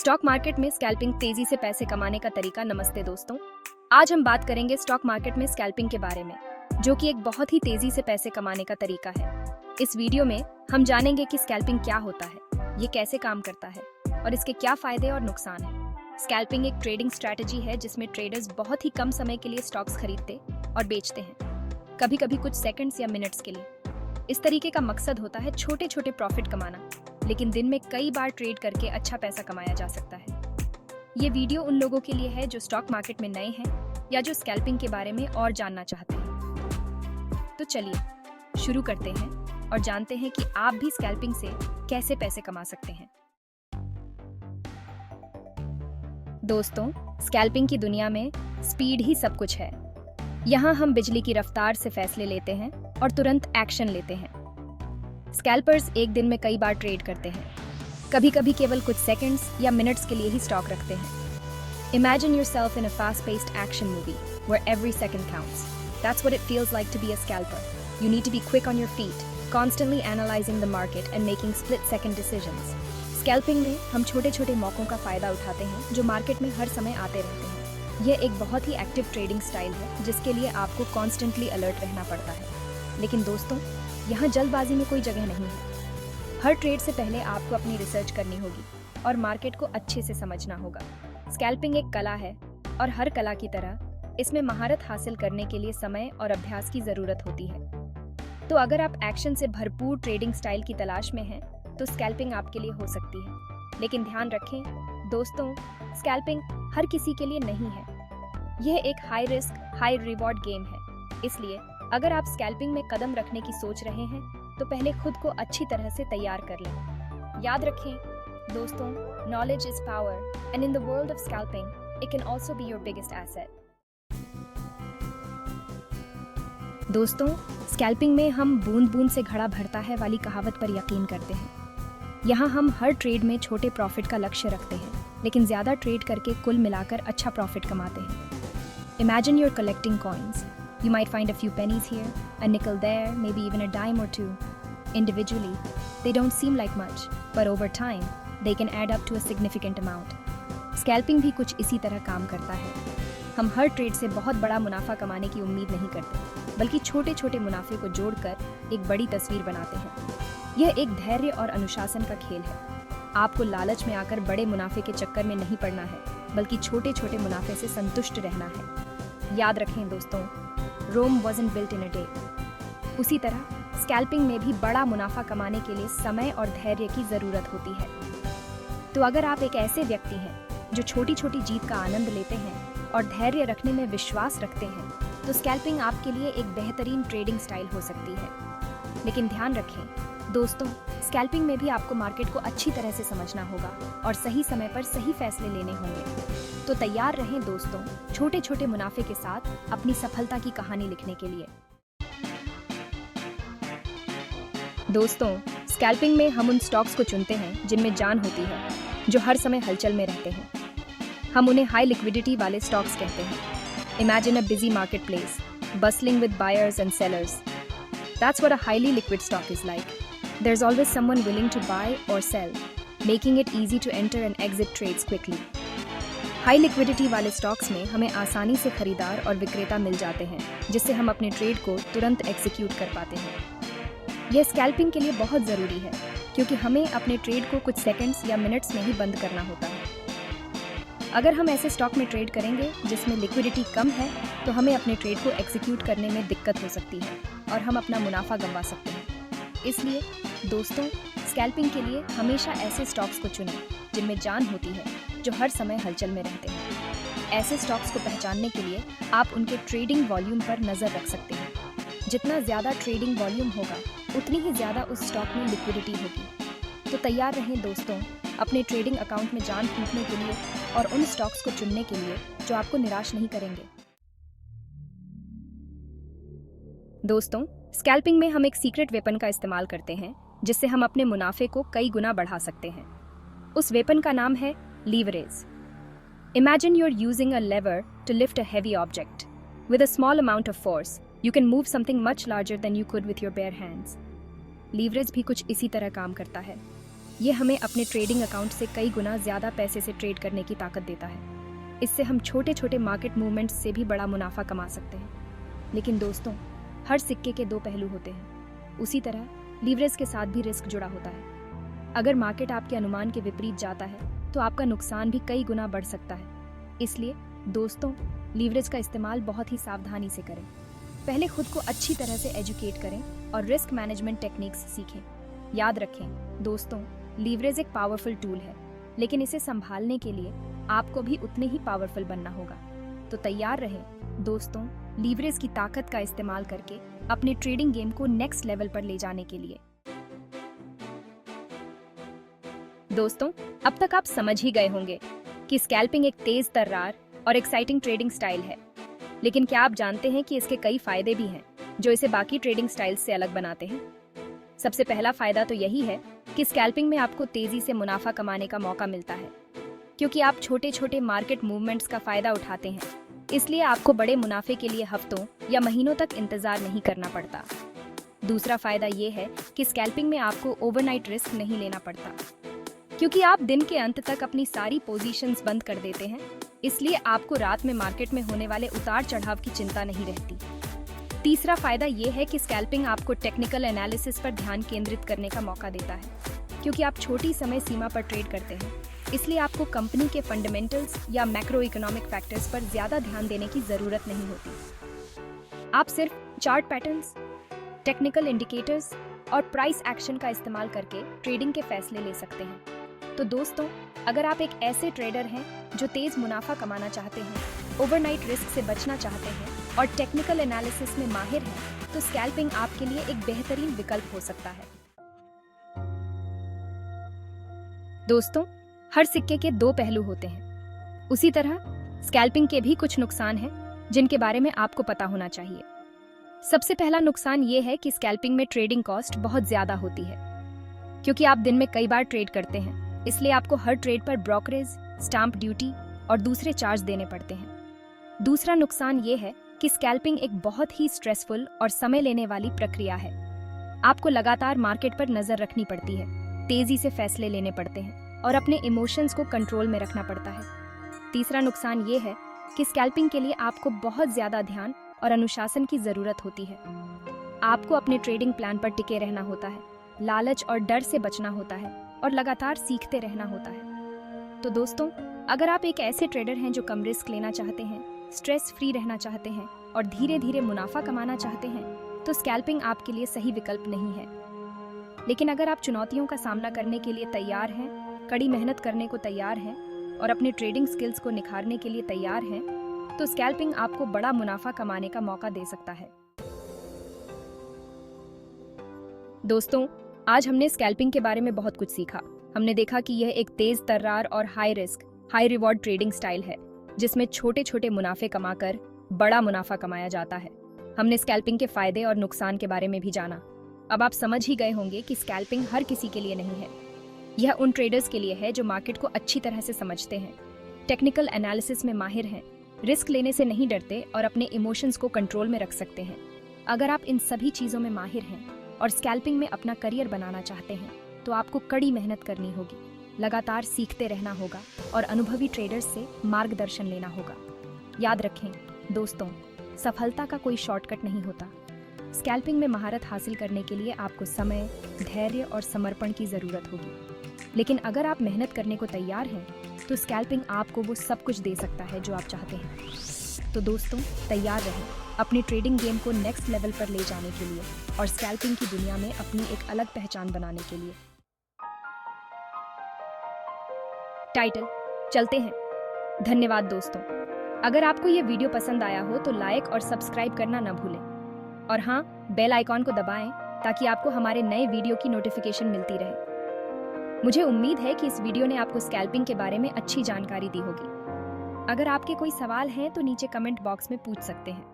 Stock market में scalping तेजी से पैसे कमाने का तरीका। नमस्ते दोस्तों, आज हम बात करेंगे स्टॉक मार्केट में स्कैल्पिंग के बारे में, जो कि एक बहुत ही तेजी से पैसे कमाने का तरीका है। इस वीडियो में हम जानेंगे कि स्कैल्पिंग क्या होता है, ये कैसे काम करता है और इसके क्या फायदे और नुकसान हैं। स्कैल्पिंग एक ट्रेडिंग स्ट्रैटेजी है जिसमें ट्रेडर्स बहुत ही कम समय के लिए स्टॉक्स खरीदते और बेचते हैं, कभी कभी कुछ सेकंड्स या मिनट्स के लिए। इस तरीके का मकसद होता है छोटे छोटे प्रॉफिट कमाना, लेकिन दिन में कई बार ट्रेड करके अच्छा पैसा कमाया जा सकता है। ये वीडियो उन लोगों के लिए है जो स्टॉक मार्केट में नए हैं या जो स्कैल्पिंग के बारे में और जानना चाहते हैं। तो चलिए शुरू करते हैं और जानते हैं कि आप भी स्कैल्पिंग से कैसे पैसे कमा सकते हैं। दोस्तों, स्कैल्पिंग की दुनिया में स्पीड ही सब कुछ है। यहाँ हम बिजली की रफ्तार से फैसले लेते हैं और तुरंत एक्शन लेते हैं। स्कैल्पर्स एक दिन में कई बार ट्रेड करते हैं, कभी कभी केवल कुछ सेकंड्स या मिनट्स के लिए ही स्टॉक रखते हैं। Imagine yourself in a fast-paced action movie where every second counts. That's what it feels like to be a scalper. You need to be quick on your feet, constantly analyzing the market and making split-second decisions. Scalping में हम छोटे छोटे मौकों का फायदा उठाते हैं जो मार्केट में हर समय आते रहते हैं। यह एक बहुत ही एक्टिव ट्रेडिंग स्टाइल है जिसके लिए आपको कॉन्स्टेंटली अलर्ट रहना पड़ता है। लेकिन दोस्तों, यहाँ जल्दबाजी में कोई जगह नहीं है। हर ट्रेड से पहले आपको अपनी रिसर्च करनी होगी और मार्केट को अच्छे से समझना होगा। स्कैल्पिंग एक कला है और हर कला की तरह इसमें महारत हासिल करने के लिए समय और अभ्यास की जरूरत होती है। तो अगर आप एक्शन से भरपूर ट्रेडिंग स्टाइल की तलाश में हैं, तो स्कैल्पिंग आपके लिए हो सकती है। लेकिन ध्यान रखें दोस्तों, स्कैल्पिंग हर किसी के लिए नहीं है। यह एक high risk high reward game है। इसलिए अगर आप स्कैल्पिंग में कदम रखने की सोच रहे हैं, तो पहले खुद को अच्छी तरह से तैयार कर लें। याद रखें दोस्तों, knowledge is power and in the world of scalping it can also be your biggest asset. दोस्तों, स्कैल्पिंग में हम बूंद बूंद से घड़ा भरता है वाली कहावत पर यकीन करते हैं। यहाँ हम हर ट्रेड में छोटे प्रॉफिट का लक्ष्य रखते हैं, लेकिन ज्यादा ट्रेड करके कुल मिलाकर अच्छा प्रॉफिट कमाते हैं। Imagine you're collecting coins. You might find a few pennies here, a nickel there, maybe even a dime or two. Individually, they don't seem like much, but over time, they can add up to a significant amount. Scalping भी कुछ इसी तरह काम करता है। हम हर trade से बहुत बड़ा मुनाफा कमाने की उम्मीद नहीं करते, बल्कि छोटे छोटे मुनाफे को जोड़कर एक बड़ी तस्वीर बनाते हैं। यह एक धैर्य और अनुशासन का खेल है। आपको लालच में आकर बड़े मुनाफे के चक्कर में नहीं पड़ना है, बल्कि छोटे छोटे मुनाफे से संतुष्ट रहना है। याद रखें दोस्तों, रोम wasn't built in a day. उसी तरह स्कैल्पिंग में भी बड़ा मुनाफा कमाने के लिए समय और धैर्य की जरूरत होती है। तो अगर आप एक ऐसे व्यक्ति हैं जो छोटी छोटी जीत का आनंद लेते हैं और धैर्य रखने में विश्वास रखते हैं, तो स्कैल्पिंग आपके लिए एक बेहतरीन ट्रेडिंग स्टाइल हो सकती है। लेकिन ध्यान रखें दोस्तों, स्कैल्पिंग में भी आपको मार्केट को अच्छी तरह से समझना होगा और सही समय पर सही फैसले लेने होंगे। तो तैयार रहें दोस्तों, छोटे छोटे मुनाफे के साथ अपनी सफलता की कहानी लिखने के लिए। दोस्तों, स्कैल्पिंग में हम उन स्टॉक्स को चुनते हैं जिनमें जान होती है, जो हर समय हलचल में रहते हैं। हम उन्हें हाई लिक्विडिटी वाले स्टॉक्स कहते हैं। Imagine a busy market place, bustling with buyers and sellers. That's what a highly liquid stock is like. There's always someone willing to buy or sell, making it easy to enter and exit trades quickly. High liquidity वाले stocks में हमें आसानी से खरीदार और विक्रेता मिल जाते हैं, जिससे हम अपने ट्रेड को तुरंत एग्जीक्यूट कर पाते हैं। यह स्कैल्पिंग के लिए बहुत ज़रूरी है, क्योंकि हमें अपने ट्रेड को कुछ सेकंड्स या मिनट्स में ही बंद करना होता है। अगर हम ऐसे स्टॉक में ट्रेड करेंगे जिसमें लिक्विडिटी कम है, तो हमें अपने ट्रेड को एग्जीक्यूट करने में दिक्कत हो सकती है और हम अपना मुनाफा गंवा सकते हैं। इसलिए दोस्तों, स्कैल्पिंग के लिए हमेशा ऐसे स्टॉक्स को चुनें जिनमें जान होती है, जो हर समय हलचल में रहते हैं। ऐसे स्टॉक्स को पहचानने के लिए आप उनके ट्रेडिंग वॉल्यूम पर नज़र रख सकते हैं। जितना ज़्यादा ट्रेडिंग वॉल्यूम होगा, उतनी ही ज़्यादा उस स्टॉक में लिक्विडिटी होगी। तो तैयार रहें दोस्तों, अपने ट्रेडिंग अकाउंट में जान फूंकने के लिए और उन स्टॉक्स को चुनने के लिए जो आपको निराश नहीं करेंगे। दोस्तों, स्कैल्पिंग में हम एक सीक्रेट वेपन का इस्तेमाल करते हैं, जिससे हम अपने मुनाफे को कई गुना बढ़ा सकते हैं। उस वेपन का नाम है leverage. Imagine you're using a lever to lift a heavy object. With a small amount of force, you can move something much larger than you could with your bare hands. Leverage भी कुछ इसी तरह काम करता है। ये हमें अपने ट्रेडिंग अकाउंट से कई गुना ज़्यादा पैसे से ट्रेड करने की ताकत देता है। इससे हम छोटे छोटे मार्केट मूवमेंट्स से भी बड़ा मुनाफा कमा सकते हैं। लेकिन दोस्तों, हर सिक्के के दो पहलू होते हैं। उसी तरह लीवरेज के साथ भी रिस्क जुड़ा होता है। अगर मार्केट आपके अनुमान के विपरीत जाता है तो आपका नुकसान भी कई गुना बढ़ सकता है। इसलिए दोस्तों, लीवरेज का इस्तेमाल बहुत ही सावधानी से करें। पहले खुद को अच्छी तरह से एजुकेट करें और रिस्क मैनेजमेंट टेक्निक्स सीखें। याद रखें दोस्तों, लीवरेज एक पावरफुल टूल है, लेकिन इसे संभालने के लिए आपको भी उतने ही पावरफुल बनना होगा। तो तैयार रहें दोस्तों, लीवरेज की ताकत का इस्तेमाल करके अपने ट्रेडिंग गेम को नेक्स्ट लेवल पर ले जाने के लिए। दोस्तों, अब तक आप समझ ही गए होंगे कि स्कैल्पिंग एक तेज तर्रार और एक्साइटिंग ट्रेडिंग स्टाइल है। लेकिन क्या आप जानते हैं कि इसके कई फायदे भी हैं जो इसे बाकी ट्रेडिंग स्टाइल्स से अलग बनाते हैं? सबसे पहला फायदा तो यही है कि स्कैल्पिंग में आपको तेजी से मुनाफा कमाने का मौका मिलता है, क्योंकि आप छोटे छोटे मार्केट मूवमेंट्स का फायदा उठाते हैं। इसलिए आपको बड़े मुनाफे के लिए हफ्तों या महीनों तक इंतजार नहीं करना पड़ता। दूसरा फायदा ये है कि स्कैल्पिंग में आपको ओवरनाइट रिस्क नहीं लेना पड़ता, क्योंकि आप दिन के अंत तक अपनी सारी पोजीशंस बंद कर देते हैं। इसलिए आपको रात में मार्केट में होने वाले उतार चढ़ाव की चिंता नहीं रहती। तीसरा फायदा ये है कि स्कैल्पिंग आपको टेक्निकल एनालिसिस पर ध्यान केंद्रित करने का मौका देता है, क्योंकि आप छोटी समय सीमा पर ट्रेड करते हैं। इसलिए आपको कंपनी के फंडामेंटल्स या मैक्रो इकोनॉमिक फैक्टर्स पर ज्यादा ध्यान देने की जरूरत नहीं होती। आप सिर्फ चार्ट पैटर्न्स, टेक्निकल इंडिकेटर्स और प्राइस एक्शन का इस्तेमाल करके ट्रेडिंग के फैसले ले सकते हैं। तो दोस्तों, अगर आप एक ऐसे ट्रेडर हैं जो तेज मुनाफा कमाना चाहते हैं, ओवरनाइट रिस्क से बचना चाहते हैं और टेक्निकल एनालिसिस में माहिर हैं, तो स्कैल्पिंग आपके लिए एक बेहतरीन विकल्प हो सकता है। दोस्तों, हर सिक्के के दो पहलू होते हैं। उसी तरह स्कैल्पिंग के भी कुछ नुकसान हैं जिनके बारे में आपको पता होना चाहिए। सबसे पहला नुकसान ये है कि स्कैल्पिंग में ट्रेडिंग कॉस्ट बहुत ज्यादा होती है, क्योंकि आप दिन में कई बार ट्रेड करते हैं। इसलिए आपको हर ट्रेड पर ब्रोकरेज, स्टाम्प ड्यूटी और दूसरे चार्ज देने पड़ते हैं। दूसरा नुकसान ये है कि स्कैल्पिंग एक बहुत ही स्ट्रेसफुल और समय लेने वाली प्रक्रिया है। आपको लगातार मार्केट पर नजर रखनी पड़ती है, तेजी से फैसले लेने पड़ते हैं और अपने इमोशंस को कंट्रोल में रखना पड़ता है। तीसरा नुकसान ये है कि स्कैल्पिंग के लिए आपको बहुत ज्यादा ध्यान और अनुशासन की जरूरत होती है। आपको अपने ट्रेडिंग प्लान पर टिके रहना होता है, लालच और डर से बचना होता है और लगातार सीखते रहना होता है। तो दोस्तों, अगर आप एक ऐसे ट्रेडर हैं जो कम रिस्क लेना चाहते हैं, स्ट्रेस फ्री रहना चाहते हैं और धीरे धीरे मुनाफा कमाना चाहते हैं, तो स्कैल्पिंग आपके लिए सही विकल्प नहीं है। लेकिन अगर आप चुनौतियों का सामना करने के लिए तैयार हैं, कड़ी मेहनत करने को तैयार हैं और अपने ट्रेडिंग स्किल्स को निखारने के लिए तैयार हैं, तो स्कैल्पिंग आपको बड़ा मुनाफा कमाने का मौका दे सकता है। दोस्तों, आज हमने स्कैल्पिंग के बारे में बहुत कुछ सीखा। हमने देखा कि यह एक तेज तर्रार और high risk, high reward trading style है, जिसमें छोटे छोटे मुनाफे कमाकर बड़ा मुनाफा कमाया जाता है। हमने स्कैल्पिंग के फायदे और नुकसान के बारे में भी जाना। अब आप समझ ही गए होंगे कि स्कैल्पिंग हर किसी के लिए नहीं है। यह उन ट्रेडर्स के लिए है जो मार्केट को अच्छी तरह से समझते हैं, टेक्निकल एनालिसिस में माहिर हैं, रिस्क लेने से नहीं डरते और अपने इमोशंस को कंट्रोल में रख सकते हैं। अगर आप इन सभी चीज़ों में माहिर हैं और स्कैल्पिंग में अपना करियर बनाना चाहते हैं, तो आपको कड़ी मेहनत करनी होगी, लगातार सीखते रहना होगा और अनुभवी ट्रेडर्स से मार्गदर्शन लेना होगा। याद रखें दोस्तों, सफलता का कोई शॉर्टकट नहीं होता। स्कैल्पिंग में महारत हासिल करने के लिए आपको समय, धैर्य और समर्पण की ज़रूरत होगी। लेकिन अगर आप मेहनत करने को तैयार हैं, तो स्कैल्पिंग आपको वो सब कुछ दे सकता है जो आप चाहते हैं। तो दोस्तों, तैयार रहें अपनी ट्रेडिंग गेम को नेक्स्ट लेवल पर ले जाने के लिए और स्कैल्पिंग की दुनिया में अपनी एक अलग पहचान बनाने के लिए। टाइटल चलते हैं। धन्यवाद दोस्तों। अगर आपको ये वीडियो पसंद आया हो तो लाइक और सब्सक्राइब करना न भूलें, और हाँ, बेल आइकॉन को दबाएं ताकि आपको हमारे नए वीडियो की नोटिफिकेशन मिलती रहे। मुझे उम्मीद है कि इस वीडियो ने आपको स्कैल्पिंग के बारे में अच्छी जानकारी दी होगी। अगर आपके कोई सवाल हैं तो नीचे कमेंट बॉक्स में पूछ सकते हैं।